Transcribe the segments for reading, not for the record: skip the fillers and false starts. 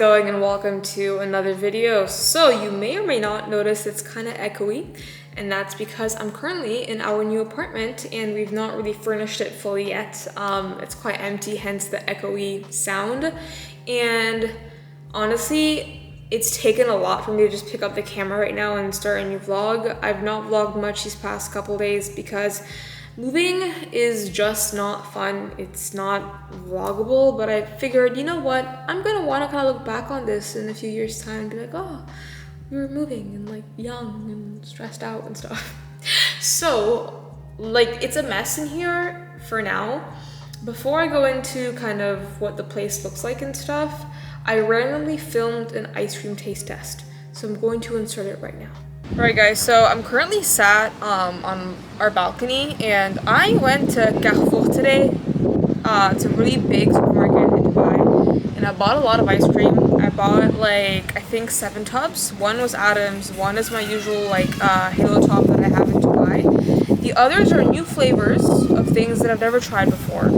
going, and welcome to another video. So you may or may not notice it's kind of echoey, and that's because I'm currently in our new apartment and we've not really furnished it fully yet. It's quite empty, hence the echoey sound. And honestly, it's taken a lot for me to just pick up the camera right now and start a new vlog. I've not vlogged much these past couple days because moving is just not fun. It's not vloggable, but I figured, you know what? I'm gonna wanna kind of look back on this in a few years' time and be like, oh, we were moving and like young and stressed out and stuff. So, like, it's a mess in here for now. Before I go into kind of what the place looks like and stuff, I randomly filmed an ice cream taste test. So I'm going to insert it right now. Alright guys, so I'm currently sat on our balcony and I went to Ep.4 today. It's a really big supermarket in Dubai, and I bought a lot of ice cream. I bought like, I think 7 tubs. One was Adam's, one is my usual like Halo top that I have in Dubai. The others are new flavors of things that I've never tried before.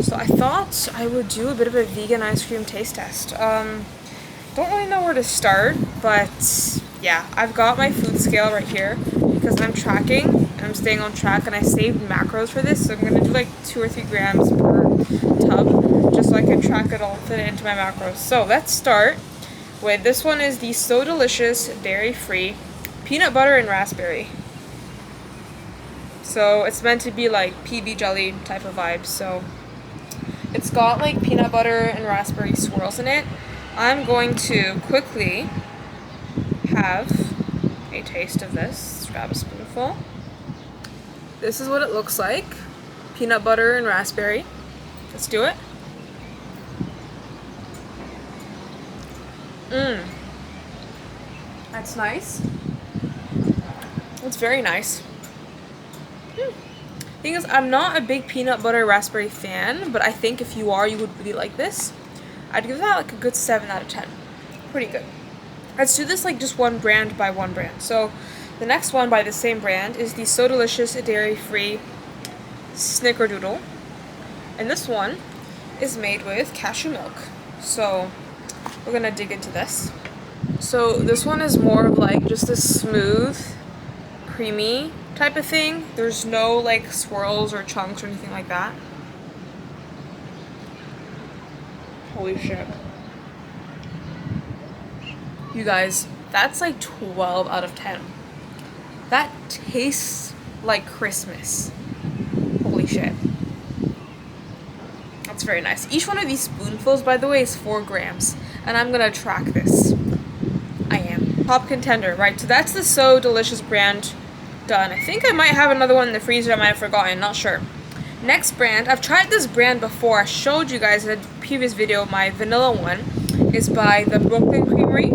So I thought I would do a bit of a vegan ice cream taste test. Don't really know where to start, but yeah, I've got my food scale right here because I'm tracking and I'm staying on track, and I saved macros for this, so I'm gonna do like 2 or 3 grams per tub just so I can track it all, fit it into my macros. So let's start with this one. Is the So Delicious dairy-free peanut butter and raspberry. So it's meant to be like PB jelly type of vibes. So it's got like peanut butter and raspberry swirls in it. I'm going to quickly have a taste of this. Let's grab a spoonful. This is what it looks like. Peanut butter and raspberry. Let's do it. That's nice. It's very nice. Thing is, I'm not a big peanut butter raspberry fan, but I think if you are, you would really like this. I'd give that like a good 7 out of 10. Pretty good. Let's do this like just one brand by one brand. So the next one by the same brand is the So Delicious dairy-free snickerdoodle. And this one is made with cashew milk. So we're gonna dig into this. So this one is more of like just a smooth, creamy type of thing. There's no like swirls or chunks or anything like that. Holy shit. You guys, that's like 12 out of 10. That tastes like Christmas. Holy shit. That's very nice. Each one of these spoonfuls, by the way, is 4 grams. And I'm gonna track this. I am. Top contender, right? So that's the So Delicious brand done. I think I might have another one in the freezer I might have forgotten, not sure. Next brand, I've tried this brand before. I showed you guys in a previous video. My vanilla one is by the Brooklyn Creamery.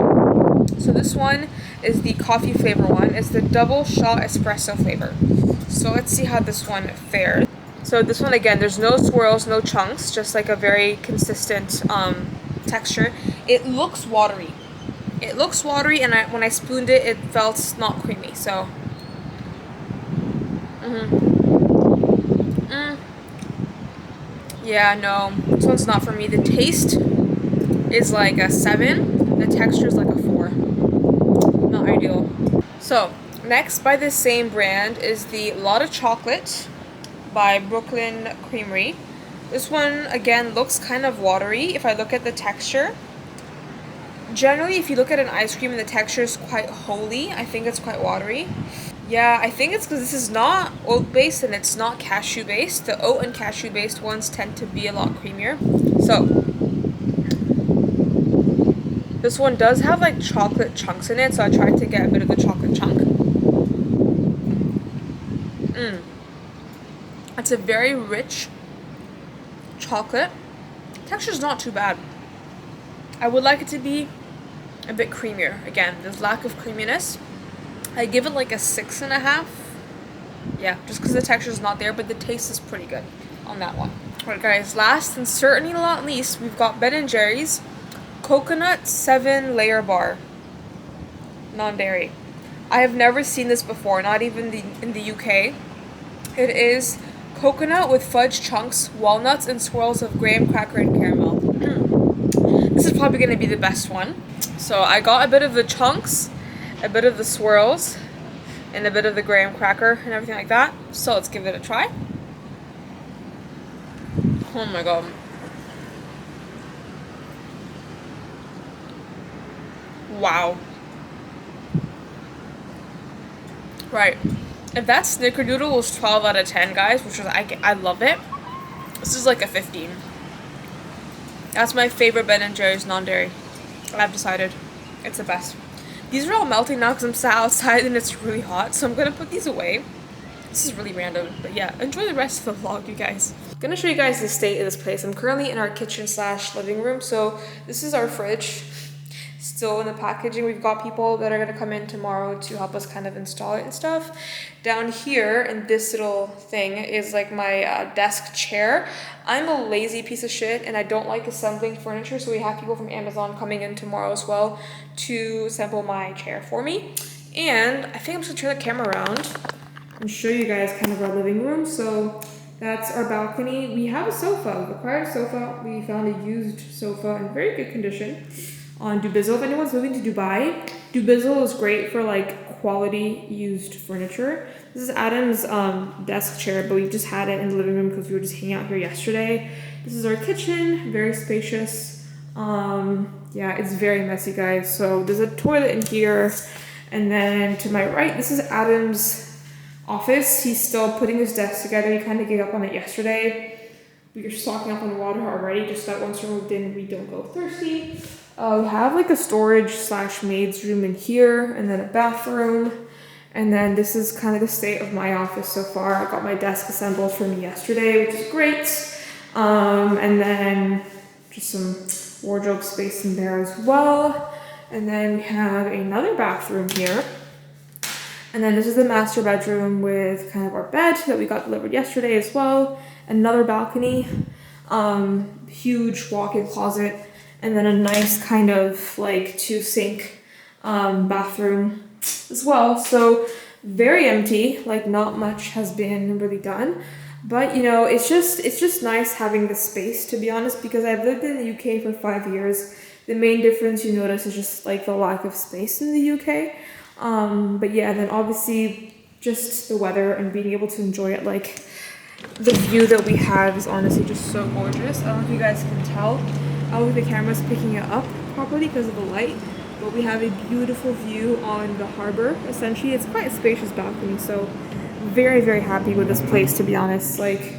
So this one is the coffee flavor one. It's the double shot espresso flavor. So let's see how this one fares. So this one, again, there's no swirls, no chunks, just like a very consistent texture. It looks watery. It looks watery, and when I spooned it, it felt not creamy. So yeah, no, this one's not for me. The taste is like a 7. The texture is like a 4. Not ideal. So next, by the same brand, is the Lot of Chocolate by Brooklyn Creamery. This one, again, looks kind of watery if I look at the texture. Generally, if you look at an ice cream and the texture is quite holy, I think it's quite watery. Yeah, I think it's because this is not oat-based and it's not cashew-based. The oat and cashew-based ones tend to be a lot creamier. So this one does have like chocolate chunks in it, so I tried to get a bit of the chocolate chunk. It's a very rich chocolate. Texture's not too bad. I would like it to be a bit creamier. Again, there's lack of creaminess. I give it like a 6.5. Yeah, just because the texture is not there, but the taste is pretty good on that one. Alright guys, last and certainly not least, we've got Ben & Jerry's Coconut 7 Layer Bar. Non-dairy. I have never seen this before, not even in the UK. It is coconut with fudge chunks, walnuts, and swirls of graham cracker and caramel. This is probably gonna be the best one. So I got a bit of the chunks, a bit of the swirls, and a bit of the graham cracker and everything like that. So let's give it a try. Oh my god. Wow. Right. If that snickerdoodle was 12 out of 10, guys, which is, I love it, this is like a 15. That's my favorite Ben & Jerry's non-dairy. I've decided. It's the best. These are all melting now because I'm sat outside and it's really hot, so I'm gonna put these away. This is really random, but yeah, enjoy the rest of the vlog, you guys. I'm gonna show you guys the state of this place. I'm currently in our kitchen / living room, so this is our fridge. Still in the packaging. We've got people that are gonna come in tomorrow to help us kind of install it and stuff. Down here in this little thing is like my desk chair. I'm a lazy piece of shit and I don't like assembling furniture, so we have people from Amazon coming in tomorrow as well to assemble my chair for me. And I think I'm just gonna turn the camera around and show you guys kind of our living room. So that's our balcony. We have a sofa. We acquired a sofa. We found a used sofa in very good condition on Dubizzle. If anyone's moving to Dubai, Dubizzle is great for like quality used furniture. This is Adam's desk chair, but we just had it in the living room because we were just hanging out here yesterday. This is our kitchen, very spacious. Yeah, it's very messy, guys. So there's a toilet in here, and then to my right, this is Adam's office. He's still putting his desk together. He kind of gave up on it yesterday. We are stocking up on water already, just that once we're moved in, we don't go thirsty. We have like a storage / maid's room in here, and then a bathroom. And then this is kind of the state of my office so far. I got my desk assembled for me yesterday, which is great. And then just some wardrobe space in there as well. And then we have another bathroom here. And then this is the master bedroom with kind of our bed that we got delivered yesterday as well. Another balcony, huge walk-in closet, and then a nice kind of like 2-sink bathroom as well. So very empty, like not much has been really done. But you know, it's just nice having the space, to be honest, because I've lived in the UK for 5 years. The main difference you notice is just like the lack of space in the UK. But yeah, then obviously just the weather and being able to enjoy it. Like the view that we have is honestly just so gorgeous. I don't know if you guys can tell. I don't think the camera's picking it up properly because of the light, but we have a beautiful view on the harbor. Essentially, it's quite a spacious balcony, so very, very happy with this place, to be honest. Like,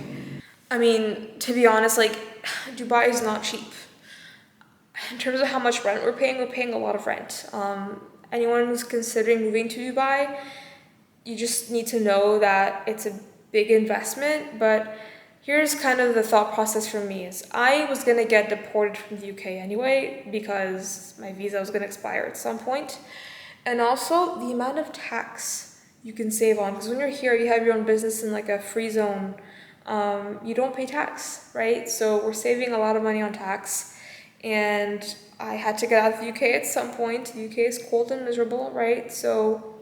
I mean, to be honest, like, Dubai is not cheap. In terms of how much rent we're paying a lot of rent. Anyone who's considering moving to Dubai, you just need to know that it's a big investment, but here's kind of the thought process for me is I was going to get deported from the UK anyway because my visa was going to expire at some point. And also the amount of tax you can save on, because when you're here, you have your own business in like a free zone. You don't pay tax, right? So we're saving a lot of money on tax. And I had to get out of the UK at some point. The UK is cold and miserable, right? So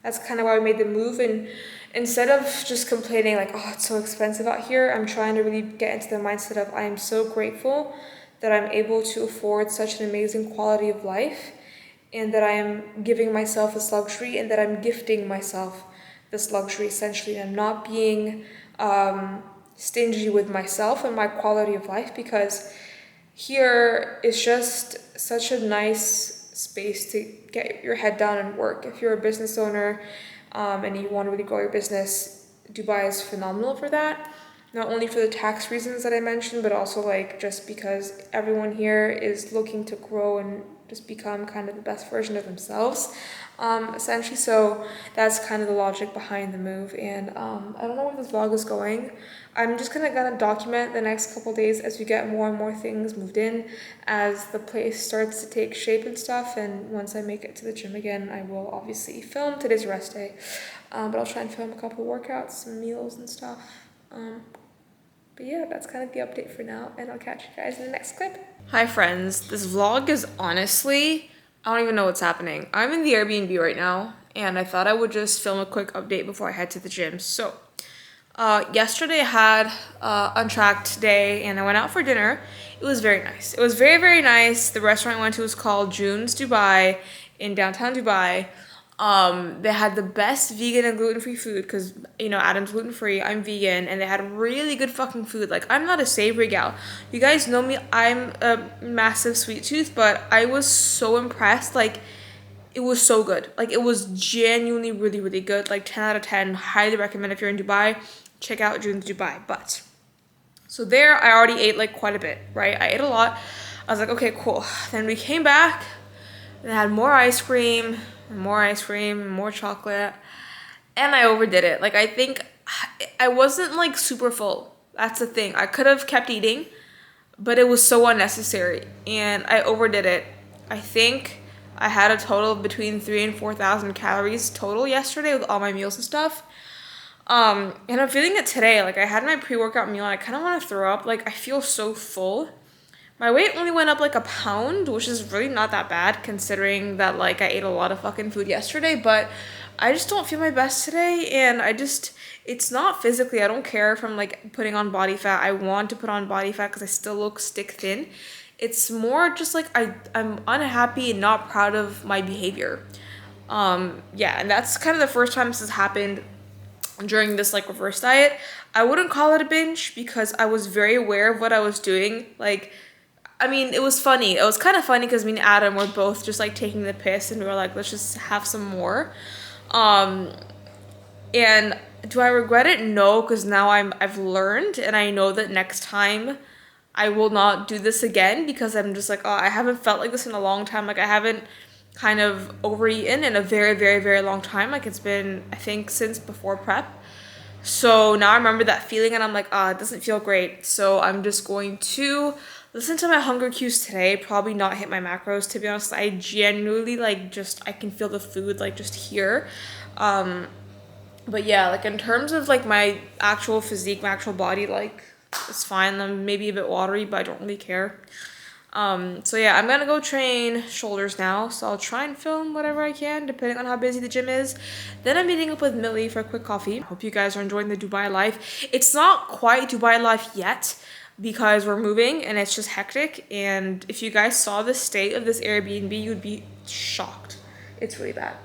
that's kind of why we made the move. And instead of just complaining like, oh, it's so expensive out here, I'm trying to really get into the mindset of I am so grateful that I'm able to afford such an amazing quality of life, and that I am giving myself this luxury, and that I'm gifting myself this luxury essentially. And I'm not being stingy with myself and my quality of life, because here is just such a nice space to get your head down and work. If you're a business owner and you want to really grow your business, Dubai is phenomenal for that. Not only for the tax reasons that I mentioned, but also like just because everyone here is looking to grow and just become kind of the best version of themselves, essentially. So that's kind of the logic behind the move. And I don't know where this vlog is going. I'm just gonna document the next couple days as we get more and more things moved in, as the place starts to take shape and stuff. And once I make it to the gym again, I will obviously film. Today's a rest day, but I'll try and film a couple workouts, some meals and stuff. But yeah, that's kind of the update for now, and I'll catch you guys in the next clip. Hi friends, this vlog is honestly, I don't even know what's happening. I'm in the Airbnb right now, and I thought I would just film a quick update before I head to the gym. So, Yesterday I had untracked day and I went out for dinner. It was very nice. It was very, very nice. The restaurant I went to was called June's Dubai in downtown Dubai. They had the best vegan and gluten-free food because, you know, Adam's gluten-free, I'm vegan, and they had really good fucking food. Like, I'm not a savory gal. You guys know me, I'm a massive sweet tooth, but I was so impressed. Like, it was so good. Like, it was genuinely really, really good. Like, 10 out of 10. Highly recommend if you're in Dubai, check out June's Dubai. But, so there I already ate like quite a bit, right? I ate a lot. I was like, okay, cool. Then we came back and had more ice cream, more chocolate, and I overdid it. Like, I think I wasn't like super full. That's the thing. I could have kept eating, but it was so unnecessary, and I overdid it. I think I had a total of between 3,000 and 4,000 calories total yesterday with all my meals and stuff. And I'm feeling it today. Like, I had my pre-workout meal and I kind of want to throw up. Like, I feel so full. My weight only went up like a pound, which is really not that bad considering that like I ate a lot of fucking food yesterday, but I just don't feel my best today, and it's not physically. I don't care if I'm like putting on body fat. I want to put on body fat because I still look stick thin. It's more just like I'm unhappy and not proud of my behavior. Yeah, and that's kind of the first time this has happened during this like reverse diet. I wouldn't call it a binge because I was very aware of what I was doing. Like, I mean, it was funny. It was kind of funny because me and Adam were both just like taking the piss and we were like, let's just have some more. And do I regret it? No, because now I've learned and I know that next time I will not do this again because I'm just like, oh, I haven't felt like this in a long time. Like, I haven't kind of overeaten in a very, very, very long time. Like, it's been, I think, since before prep. So now I remember that feeling and I'm like, it doesn't feel great. So I'm just going to listen to my hunger cues today, probably not hit my macros. To be honest, I genuinely like I can feel the food like just here. But yeah, like in terms of like my actual physique, my actual body, like it's fine. I'm maybe a bit watery, but I don't really care. So yeah, I'm gonna go train shoulders now. So I'll try and film whatever I can, depending on how busy the gym is. Then I'm meeting up with Millie for a quick coffee. Hope you guys are enjoying the Dubai life. It's not quite Dubai life yet because we're moving and it's just hectic. And if you guys saw the state of this Airbnb, you'd be shocked. It's really bad.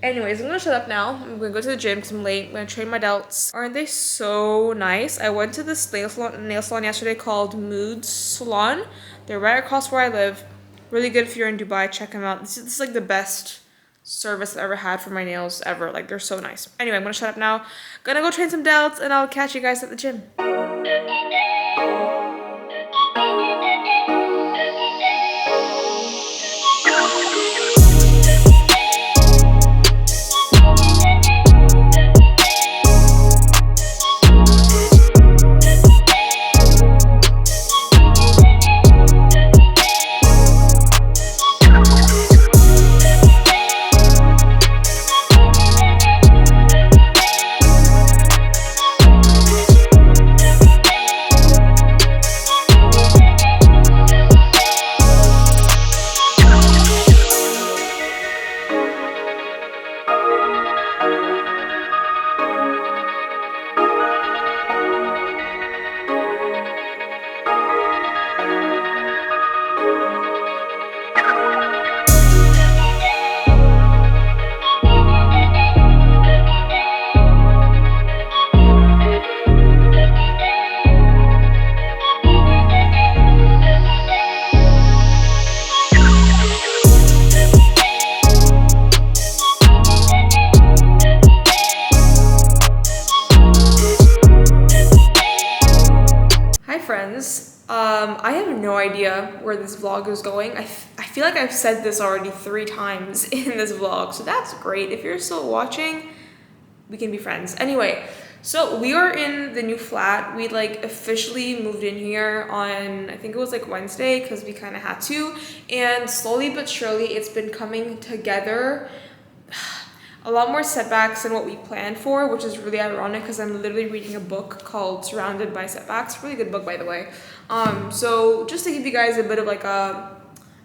Anyways, I'm gonna shut up now. I'm gonna go to the gym because I'm late. I'm gonna train my delts. Aren't they so nice? I went to this nail salon yesterday called Mood Salon. They're right across where I live. Really good if you're in Dubai. Check them out. This is like the best service I've ever had for my nails ever. Like, they're so nice. Anyway, I'm gonna shut up now. Gonna go train some delts and I'll catch you guys at the gym. I have no idea where this vlog is going. I feel like I've said this already 3 times in this vlog, so that's great. If you're still watching, we can be friends. Anyway, so we are in the new flat. We like officially moved in here on, I think it was like Wednesday because we kind of had to, and slowly but surely it's been coming together. A lot more setbacks than what we planned for, which is really ironic because I'm literally reading a book called Surrounded by Setbacks. Really good book, by the way. So just to give you guys a bit of like a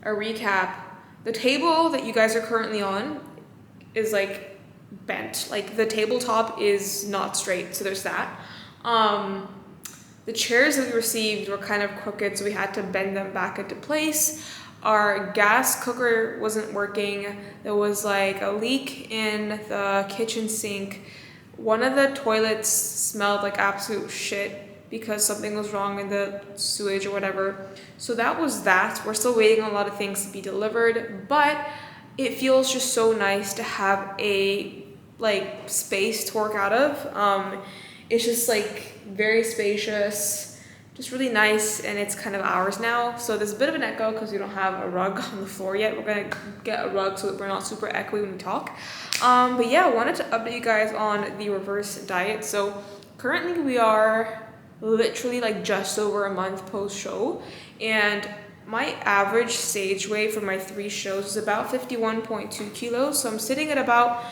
recap, the table that you guys are currently on is like bent. Like the tabletop is not straight, so there's that. The chairs that we received were kind of crooked, so we had to bend them back into place. Our gas cooker wasn't working. There was like a leak in the kitchen sink. One of the toilets smelled like absolute shit because something was wrong in the sewage or whatever. So that was that. We're still waiting on a lot of things to be delivered, but it feels just so nice to have a like space to work out of. It's just like very spacious, just really nice, and it's kind of ours now. So there's a bit of an echo because we don't have a rug on the floor yet. We're gonna get a rug so that we're not super echoey when we talk. But yeah, I wanted to update you guys on the reverse diet. So currently we are literally like just over a month post-show, and my average stage weight for my 3 shows is about 51.2 kilos. So I'm sitting at about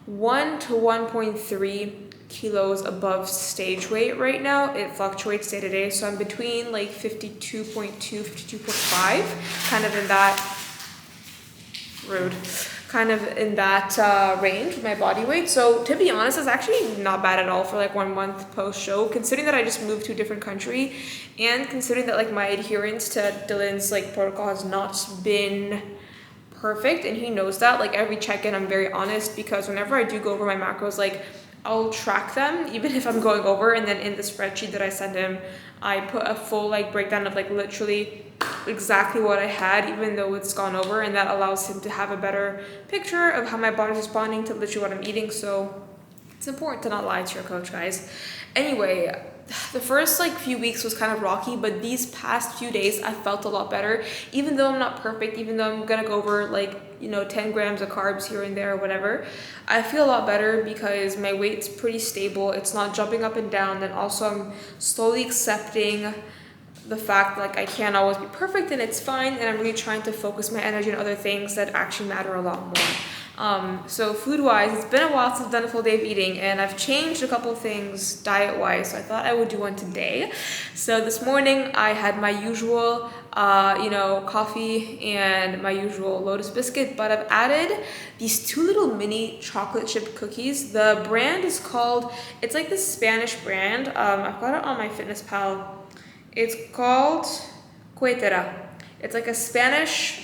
1 to 1.3 kilos above stage weight right now. It fluctuates day to day, so I'm between like 52.2, 52.5, kind of in that range with my body weight. So to be honest, it's actually not bad at all for like 1 month post show, considering that I just moved to a different country, and considering that like my adherence to Dylan's like protocol has not been perfect, and he knows that. Like every check-in I'm very honest, because whenever I do go over my macros, like I'll track them even if I'm going over, and then in the spreadsheet that I send him, I put a full like breakdown of like literally exactly what I had, even though it's gone over, and that allows him to have a better picture of how my body's responding to literally what I'm eating. So it's important to not lie to your coach, guys. Anyway, the first like few weeks was kind of rocky, but these past few days I felt a lot better, even though I'm not perfect, even though I'm gonna go over like 10 grams of carbs here and there or whatever. I feel a lot better because my weight's pretty stable, it's not jumping up and down, and also I'm slowly accepting the fact like I can't always be perfect, and it's fine, and I'm really trying to focus my energy on other things that actually matter a lot more. So food-wise, it's been a while since I've done a full day of eating, and I've changed a couple things diet-wise, so I thought I would do one today. So this morning I had my usual coffee and my usual Lotus biscuit, but I've added these 2 little mini chocolate chip cookies. The brand is called, it's like this Spanish brand. I've got it on my FitnessPal. It's called Cuetera. It's like a Spanish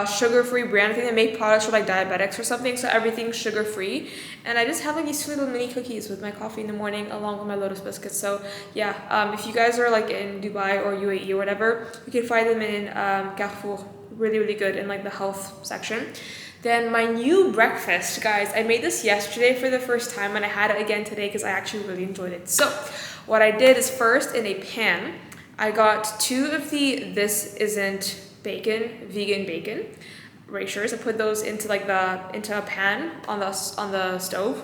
sugar-free brand. I think they make products for like diabetics or something, so everything's sugar-free. And I just have like these 2 little mini cookies with my coffee in the morning along with my Lotus biscuits. So yeah, if you guys are like in Dubai or UAE or whatever, you can find them in Carrefour. Really, really good in like the health section. Then my new breakfast, guys, I made this yesterday for the first time, and I had it again today because I actually really enjoyed it. So what I did is, first in a pan, I got 2 of the This Isn't Bacon, vegan bacon rashers. I put those into a pan on the stove,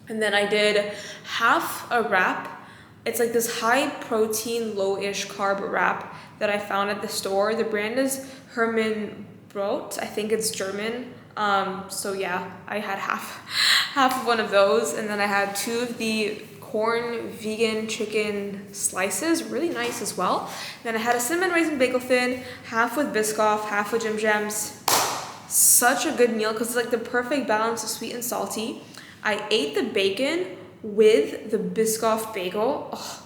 and then I did half a wrap. It's like this high protein, low-ish carb wrap that I found at the store. The brand is Hermann Brot. I think it's German. So yeah, I had half of one of those, and then I had 2 of the corn vegan chicken slices, really nice as well. Then I had a cinnamon raisin bagel thin, half with Biscoff, half with Jim Jams. Such a good meal because it's like the perfect balance of sweet and salty. I ate the bacon with the Biscoff bagel. Oh,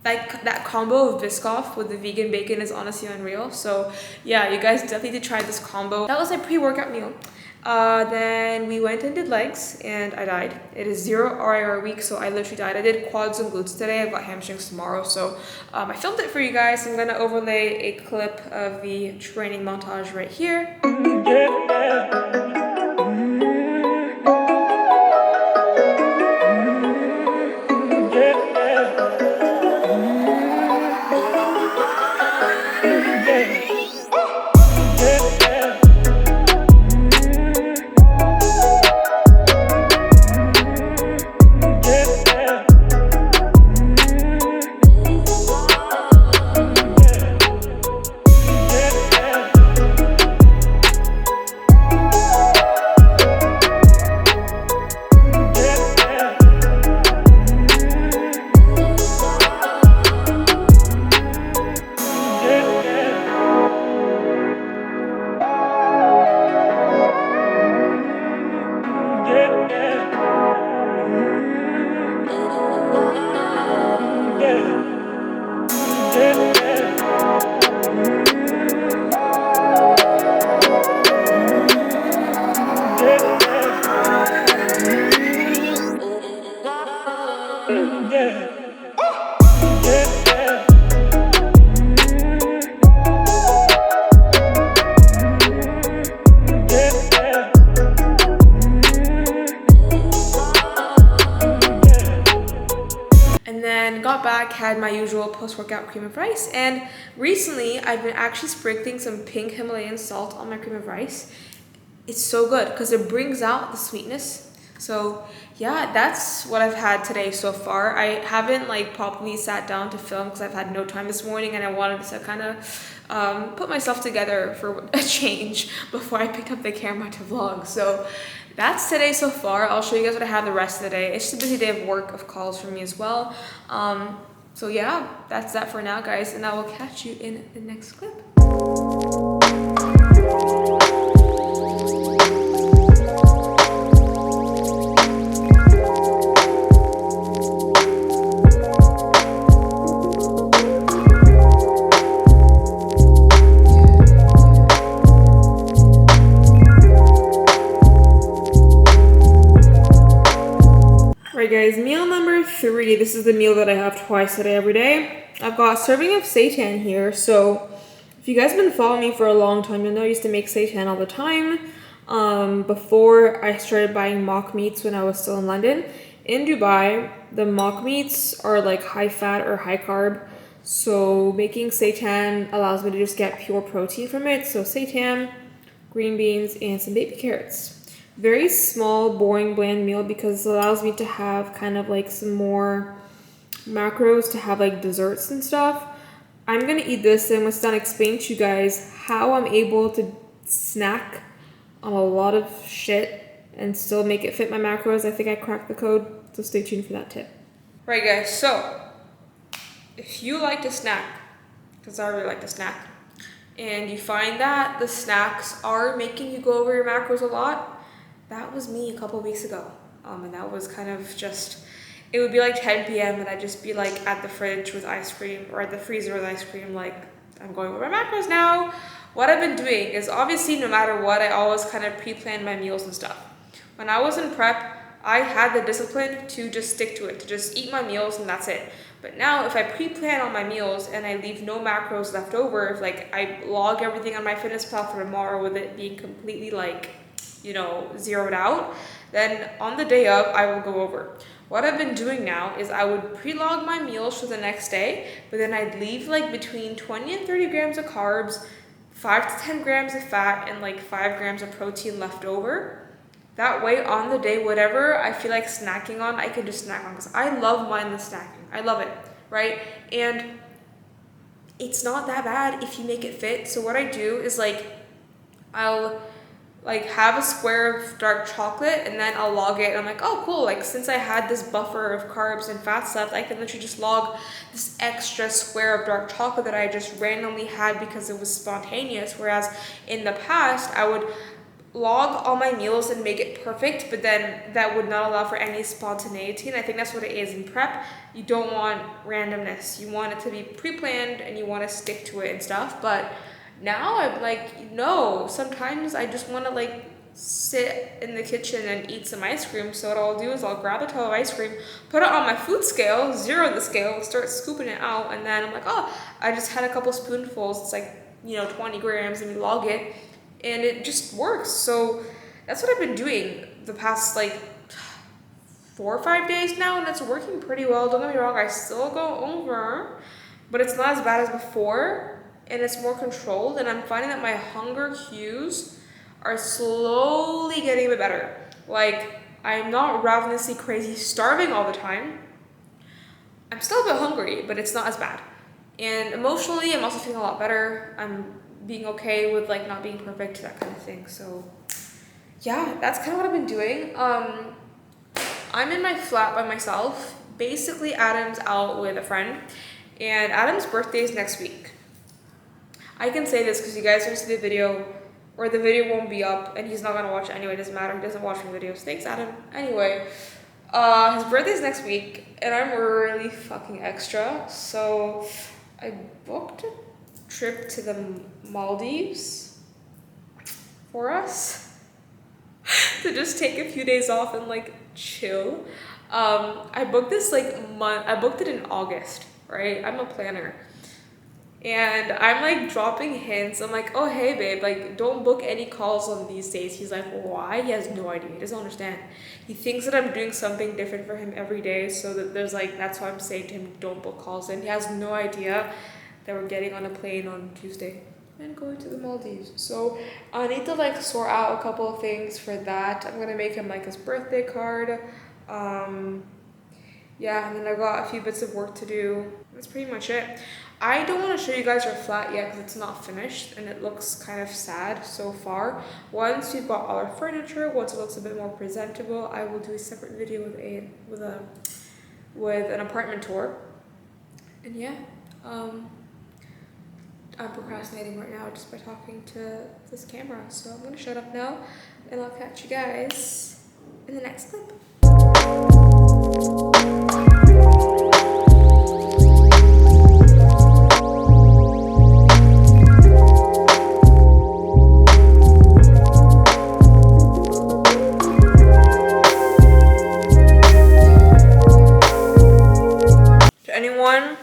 like that combo of Biscoff with the vegan bacon is honestly unreal. So yeah, you guys definitely need to try this combo. That was a pre-workout meal. Then we went and did legs, and I died. It is 0 RIR week, so I literally died. I did quads and glutes today. I've got hamstrings tomorrow, so I filmed it for you guys. I'm gonna overlay a clip of the training montage right here. and got back, had my usual post-workout cream of rice, and recently I've been actually sprinkling some pink Himalayan salt on my cream of rice. It's so good because it brings out the sweetness. So yeah, that's what I've had today so far. I haven't like properly sat down to film because I've had no time this morning, and I wanted to kind of put myself together for a change before I picked up the camera to vlog. So that's today so far. I'll show you guys what I have the rest of the day. It's just a busy day of work, of calls for me as well. So yeah, that's that for now, guys, and I will catch you in the next clip. Right guys, meal number 3. This is the meal that I have twice a day every day. I've got a serving of seitan here. So if you guys have been following me for a long time, you'll know I used to make seitan all the time. Before I started buying mock meats when I was still in London. In Dubai, the mock meats are like high fat or high carb. So making seitan allows me to just get pure protein from it. So seitan, green beans, and some baby carrots. Very small, boring, bland meal because it allows me to have kind of like some more macros to have like desserts and stuff. I'm gonna eat this, and once done, explain to you guys how I'm able to snack on a lot of shit and still make it fit my macros. I think I cracked the code, so stay tuned for that tip. Right guys, so if you like to snack, because I really like to snack, and you find that the snacks are making you go over your macros a lot, that was me a couple weeks ago. And that was kind of just, it would be like 10 p.m. and I'd just be like at the fridge with ice cream, or at the freezer with ice cream, like, I'm going over my macros now. What I've been doing is, obviously no matter what, I always kind of pre-plan my meals and stuff. When I was in prep, I had the discipline to just stick to it, to just eat my meals and that's it. But now if I pre-plan all my meals and I leave no macros left over, if like I log everything on my MyFitnessPal for tomorrow with it being completely like, you know, zeroed out, then on the day of, I will go over. What I've been doing now is I would pre-log my meals for the next day, but then I'd leave like between 20 and 30 grams of carbs, 5 to 10 grams of fat, and like 5 grams of protein left over. That way, on the day, whatever I feel like snacking on, I can just snack on, because I love mindless snacking. I love it, right? And it's not that bad if you make it fit. So what I do is like, I'll like have a square of dark chocolate, and then I'll log it, and I'm like, oh cool, like since I had this buffer of carbs and fats left, I can literally just log this extra square of dark chocolate that I just randomly had because it was spontaneous. Whereas in the past, I would log all my meals and make it perfect, but then that would not allow for any spontaneity, and I think that's what it is in prep. You don't want randomness. You want it to be pre-planned, and you want to stick to it and stuff. But now I'm like, no, sometimes I just want to like sit in the kitchen and eat some ice cream. So what I'll do is I'll grab a tub of ice cream, put it on my food scale, zero the scale, start scooping it out, and then I'm like, oh, I just had a couple spoonfuls. It's like, you know, 20 grams, and we log it, and it just works. So that's what I've been doing the past like 4 or 5 days now, and it's working pretty well. Don't get me wrong, I still go over, but it's not as bad as before. And it's more controlled, and I'm finding that my hunger cues are slowly getting a bit better. Like, I'm not ravenously crazy starving all the time. I'm still a bit hungry, but it's not as bad. And emotionally, I'm also feeling a lot better. I'm being okay with like not being perfect, that kind of thing. So yeah, that's kind of what I've been doing. I'm in my flat by myself. Basically, Adam's out with a friend, and Adam's birthday is next week. I can say this because you guys don't see the video, or the video won't be up, and he's not gonna watch it anyway. It doesn't matter. He doesn't watch my videos. Thanks, Adam. Anyway, his birthday's next week, and I'm really fucking extra. So I booked a trip to the Maldives for us to just take a few days off and like chill. I booked this like I booked it in August, right? I'm a planner. And I'm like dropping hints. I'm like, oh hey babe, like don't book any calls on these days. He's like, why? He has no idea. He doesn't understand. He thinks that I'm doing something different for him every day. So that there's like, that's why I'm saying to him, don't book calls. And he has no idea that we're getting on a plane on Tuesday and going to the Maldives. So I need to like sort out a couple of things for that. I'm gonna make him like his birthday card. Yeah, and then I got a few bits of work to do. That's pretty much it. I don't want to show you guys our flat yet because it's not finished and it looks kind of sad so far. Once we've got all our furniture, once it looks a bit more presentable, I will do a separate video with an apartment tour. And yeah, I'm procrastinating right now just by talking to this camera. So I'm gonna shut up now and I'll catch you guys in the next clip. Anyone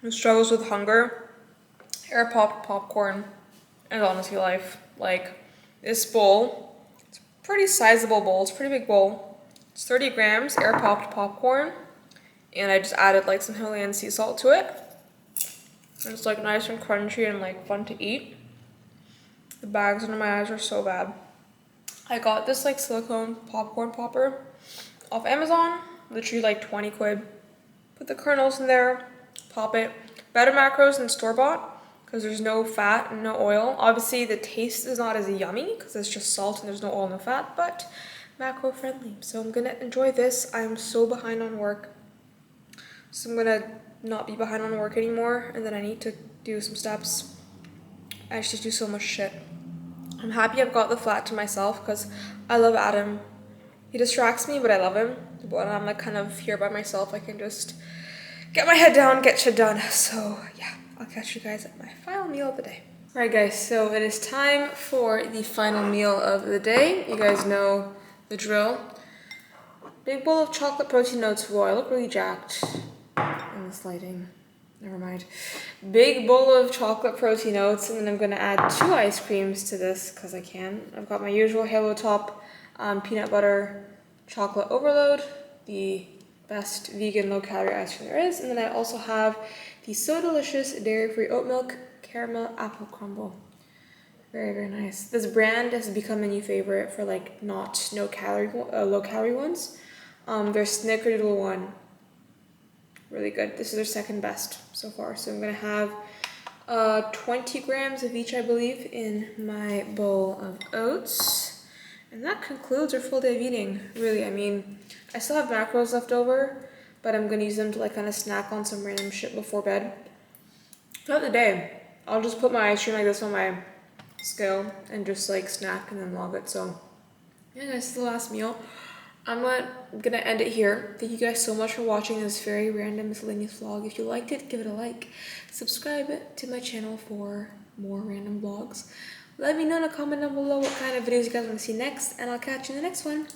who struggles with hunger, air popped popcorn is honestly life. Like this bowl, it's a pretty sizable bowl, it's a pretty big bowl. It's 30 grams air popped popcorn, and I just added like some Himalayan sea salt to it. And it's like nice and crunchy and like fun to eat. The bags under my eyes are so bad. I got this like silicone popcorn popper off Amazon, literally like 20 quid. Put the kernels in there, pop it. Better macros than store-bought because there's no fat and no oil. Obviously the taste is not as yummy because it's just salt and there's no oil, no fat, but macro friendly. So I'm gonna enjoy this. I'm so behind on work. So I'm gonna not be behind on work anymore, and then I need to do some steps. I just do so much shit. I'm happy I've got the flat to myself because I love Adam. He distracts me, but I love him. When I'm like kind of here by myself, I can just get my head down, get shit done. So yeah, I'll catch you guys at my final meal of the day. Alright guys, so it is time for the final meal of the day. You guys know the drill. Big bowl of chocolate protein oats. Whoa, I look really jacked in this lighting. Never mind. Big bowl of chocolate protein oats, and then I'm gonna add 2 ice creams to this because I can. I've got my usual Halo Top peanut butter chocolate overload, the best vegan low-calorie ice cream there is, and then I also have the So Delicious dairy-free oat milk caramel apple crumble. Very, very nice. This brand has become a new favorite for like low calorie ones. Their Snickerdoodle one, really good. This is their second best so far. So I'm gonna have 20 grams of each, I believe, in my bowl of oats. And that concludes our full day of eating. Really, I mean, I still have macros left over, but I'm gonna use them to like kind of snack on some random shit before bed. Throughout the day, I'll just put my ice cream like this on my scale and just like snack and then log it. So yeah, this is the last meal. I'm gonna end it here. Thank you guys so much for watching this very random miscellaneous vlog. If you liked it, give it a like. Subscribe to my channel for more random vlogs. Let me know in a comment down below what kind of videos you guys want to see next, and I'll catch you in the next one.